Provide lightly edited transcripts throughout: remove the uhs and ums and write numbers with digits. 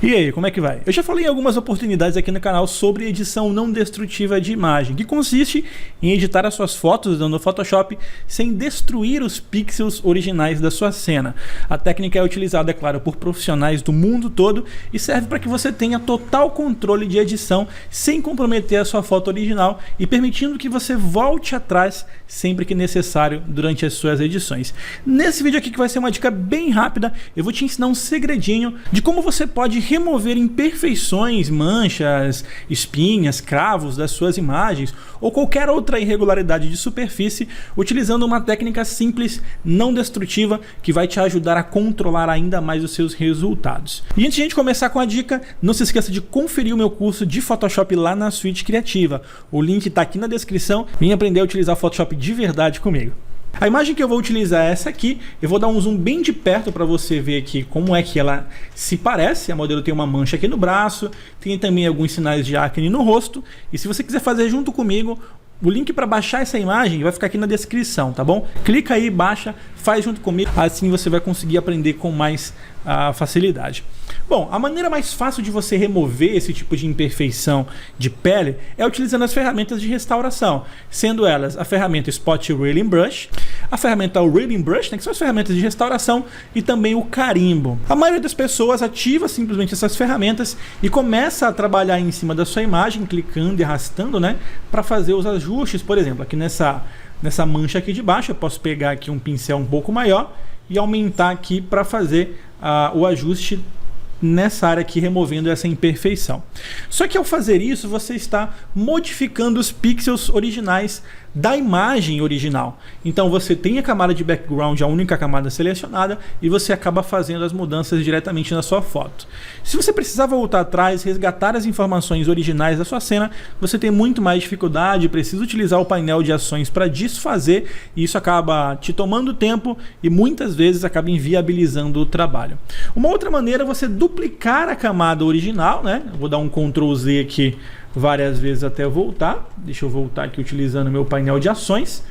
E aí, como é que vai? Eu já falei em algumas oportunidades aqui no canal sobre edição não destrutiva de imagem, que consiste em editar as suas fotos no Photoshop sem destruir os pixels originais da sua cena. A técnica é utilizada, é claro, por profissionais do mundo todo e serve para que você tenha total controle de edição sem comprometer a sua foto original e permitindo que você volte atrás sempre que necessário durante as suas edições. Nesse vídeo aqui, que vai ser uma dica bem rápida, eu vou te ensinar um segredinho de como você pode remover imperfeições, manchas, espinhas, cravos das suas imagens ou qualquer outra irregularidade de superfície utilizando uma técnica simples, não destrutiva, que vai te ajudar a controlar ainda mais os seus resultados. E antes de a gente começar com a dica, não se esqueça de conferir o meu curso de Photoshop lá na Suite Criativa. O link está aqui na descrição. Vem aprender a utilizar Photoshop de verdade comigo. A imagem que eu vou utilizar é essa aqui. Eu vou dar um zoom bem de perto para você ver aqui como é que ela se parece. A modelo tem uma mancha aqui no braço, tem também alguns sinais de acne no rosto. E se você quiser fazer junto comigo, o link para baixar essa imagem vai ficar aqui na descrição, tá bom? Clica aí, baixa, faz junto comigo, assim você vai conseguir aprender com mais facilidade. Bom, a maneira mais fácil de você remover esse tipo de imperfeição de pele é utilizando as ferramentas de restauração, sendo elas a ferramenta Spot Healing Brush, a ferramenta Healing Brush, né, que são as ferramentas de restauração, e também o carimbo. A maioria das pessoas ativa simplesmente essas ferramentas e começa a trabalhar em cima da sua imagem, clicando e arrastando, né, para fazer os ajustes. Por exemplo, aqui nessa mancha aqui de baixo, eu posso pegar aqui um pincel um pouco maior e aumentar aqui para fazer o ajuste nessa área aqui, removendo essa imperfeição. Só que ao fazer isso, você está modificando os pixels originais da imagem original. Então você tem a camada de background, a única camada selecionada, e você acaba fazendo as mudanças diretamente na sua foto. Se você precisar voltar atrás, resgatar as informações originais da sua cena, você tem muito mais dificuldade, precisa utilizar o painel de ações para desfazer, e isso acaba te tomando tempo e muitas vezes acaba inviabilizando o trabalho. Uma outra maneira é você duplicar a camada original, né? Eu vou dar um Ctrl Z aqui várias vezes até voltar. Deixa eu voltar aqui utilizando o meu painel de ações.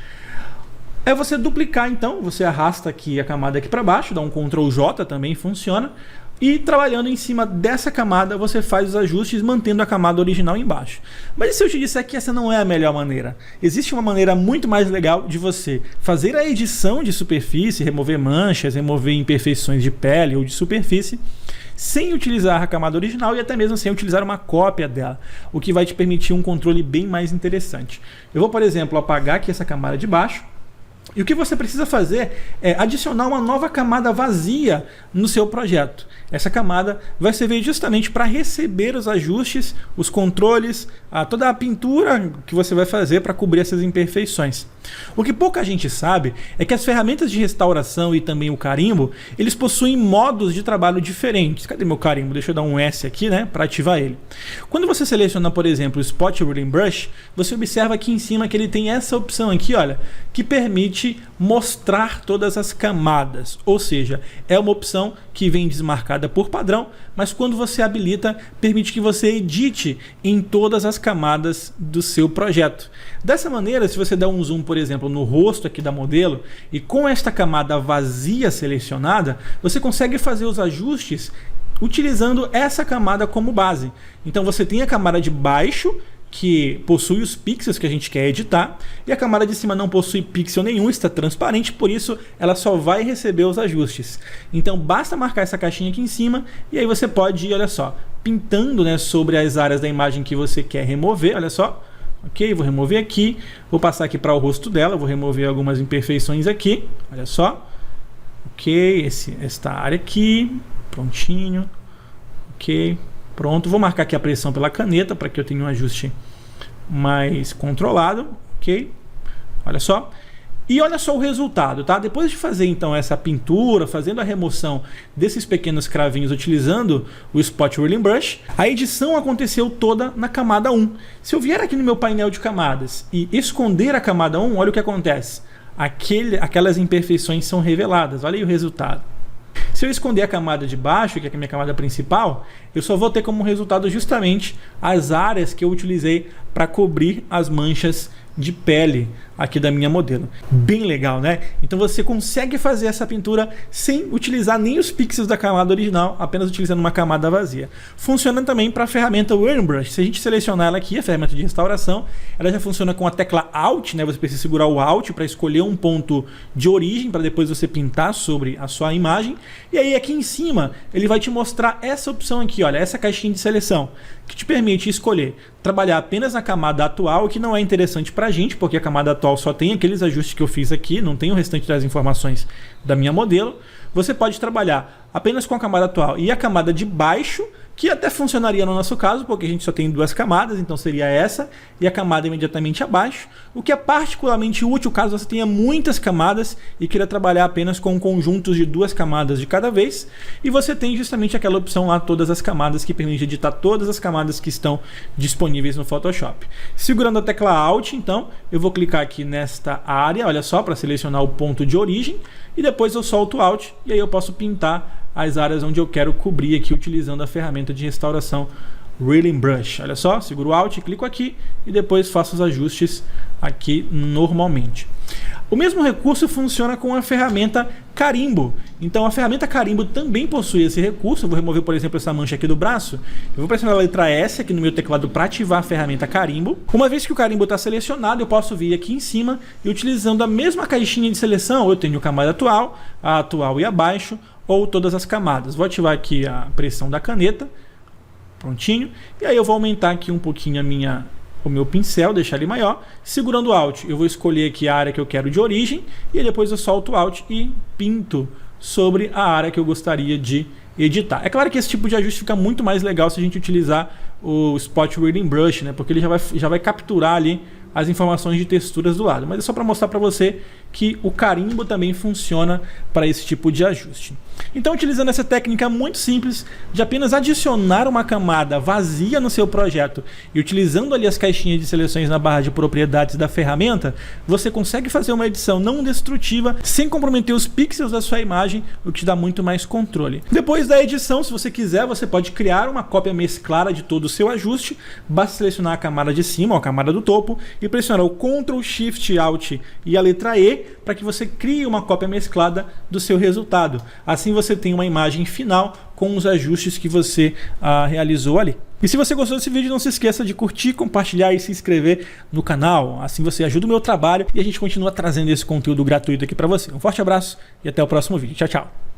É você duplicar, então, você arrasta aqui a camada aqui para baixo, dá um Ctrl J, também funciona. E trabalhando em cima dessa camada, você faz os ajustes mantendo a camada original embaixo. Mas e se eu te disser que essa não é a melhor maneira? Existe uma maneira muito mais legal de você fazer a edição de superfície, remover manchas, remover imperfeições de pele ou de superfície, sem utilizar a camada original e até mesmo sem utilizar uma cópia dela, o que vai te permitir um controle bem mais interessante. Eu vou, por exemplo, apagar aqui essa camada de baixo. E o que você precisa fazer é adicionar uma nova camada vazia no seu projeto. Essa camada vai servir justamente para receber os ajustes, os controles, toda a pintura que você vai fazer para cobrir essas imperfeições. O que pouca gente sabe é que as ferramentas de restauração e também o carimbo, eles possuem modos de trabalho diferentes. Cadê meu carimbo? Deixa eu dar um S aqui, né, para ativar ele. Quando você seleciona, por exemplo, o Spot Healing Brush, você observa aqui em cima que ele tem essa opção aqui, olha, que permite mostrar todas as camadas, ou seja, é uma opção que vem desmarcada por padrão, mas quando você habilita, permite que você edite em todas as camadas do seu projeto. Dessa maneira, se você der um zoom, por exemplo, no rosto aqui da modelo, e com esta camada vazia selecionada, você consegue fazer os ajustes utilizando essa camada como base. Então você tem a camada de baixo, que possui os pixels que a gente quer editar, e a camada de cima não possui pixel nenhum, está transparente, por isso ela só vai receber os ajustes. Então basta marcar essa caixinha aqui em cima, e aí você pode ir, olha só, pintando, né, sobre as áreas da imagem que você quer remover, olha só. Ok, vou remover aqui, vou passar aqui para o rosto dela, vou remover algumas imperfeições aqui, olha só. Ok, esta área aqui, prontinho, ok. Pronto, vou marcar aqui a pressão pela caneta para que eu tenha um ajuste mais controlado, ok? Olha só. E olha só o resultado, tá? Depois de fazer então essa pintura, fazendo a remoção desses pequenos cravinhos utilizando o Spot Healing Brush, a edição aconteceu toda na camada 1. Se eu vier aqui no meu painel de camadas e esconder a camada 1, olha o que acontece. Aquelas imperfeições são reveladas, olha aí o resultado. Se eu esconder a camada de baixo, que é a minha camada principal, eu só vou ter como resultado justamente as áreas que eu utilizei para cobrir as manchas de pele aqui da minha modelo. Bem legal, né? Então você consegue fazer essa pintura sem utilizar nem os pixels da camada original, apenas utilizando uma camada vazia. Funciona também para a ferramenta Whirling Brush. Se a gente selecionar ela aqui, a ferramenta de restauração, ela já funciona com a tecla Alt, né? Você precisa segurar o Alt para escolher um ponto de origem, para depois você pintar sobre a sua imagem. E aí aqui em cima, ele vai te mostrar essa opção aqui, olha, essa caixinha de seleção, que te permite escolher trabalhar apenas na camada atual, o que não é interessante pra gente, porque a camada atual só tem aqueles ajustes que eu fiz aqui, não tem o restante das informações da minha modelo. Você pode trabalhar apenas com a camada atual e a camada de baixo, que até funcionaria no nosso caso, porque a gente só tem duas camadas, então seria essa e a camada imediatamente abaixo, o que é particularmente útil caso você tenha muitas camadas e queira trabalhar apenas com conjuntos de duas camadas de cada vez, e você tem justamente aquela opção lá, todas as camadas, que permite editar todas as camadas que estão disponíveis no Photoshop. Segurando a tecla Alt, então, eu vou clicar aqui nesta área, olha só, para selecionar o ponto de origem, e depois eu solto o Alt, e aí eu posso pintar as áreas onde eu quero cobrir aqui utilizando a ferramenta de restauração Whirling Brush. Olha só, seguro o Alt, clico aqui e depois faço os ajustes aqui normalmente. O mesmo recurso funciona com a ferramenta Carimbo. Então a ferramenta Carimbo também possui esse recurso. Eu vou remover, por exemplo, essa mancha aqui do braço. Eu vou pressionar a letra S aqui no meu teclado para ativar a ferramenta Carimbo. Uma vez que o carimbo está selecionado, eu posso vir aqui em cima e utilizando a mesma caixinha de seleção, eu tenho a camada atual, a atual e abaixo, ou todas as camadas. Vou ativar aqui a pressão da caneta, prontinho, e aí eu vou aumentar aqui um pouquinho o meu pincel, deixar ele maior. Segurando o Alt, eu vou escolher aqui a área que eu quero de origem, e aí depois eu solto o Alt e pinto sobre a área que eu gostaria de editar. É claro que esse tipo de ajuste fica muito mais legal se a gente utilizar o Spot Whirling Brush, né? Porque ele já vai capturar ali as informações de texturas do lado. Mas é só para mostrar para você que o carimbo também funciona para esse tipo de ajuste. Então, utilizando essa técnica muito simples de apenas adicionar uma camada vazia no seu projeto e utilizando ali as caixinhas de seleções na barra de propriedades da ferramenta, você consegue fazer uma edição não destrutiva sem comprometer os pixels da sua imagem, o que te dá muito mais controle. Depois da edição, se você quiser, você pode criar uma cópia mesclada de todo o seu ajuste. Basta selecionar a camada de cima ou a camada do topo e pressionar o Ctrl, Shift, Alt e a letra E para que você crie uma cópia mesclada do seu resultado. Assim você tem uma imagem final com os ajustes que você realizou ali. E se você gostou desse vídeo, não se esqueça de curtir, compartilhar e se inscrever no canal. Assim você ajuda o meu trabalho e a gente continua trazendo esse conteúdo gratuito aqui para você. Um forte abraço e até o próximo vídeo. Tchau, tchau.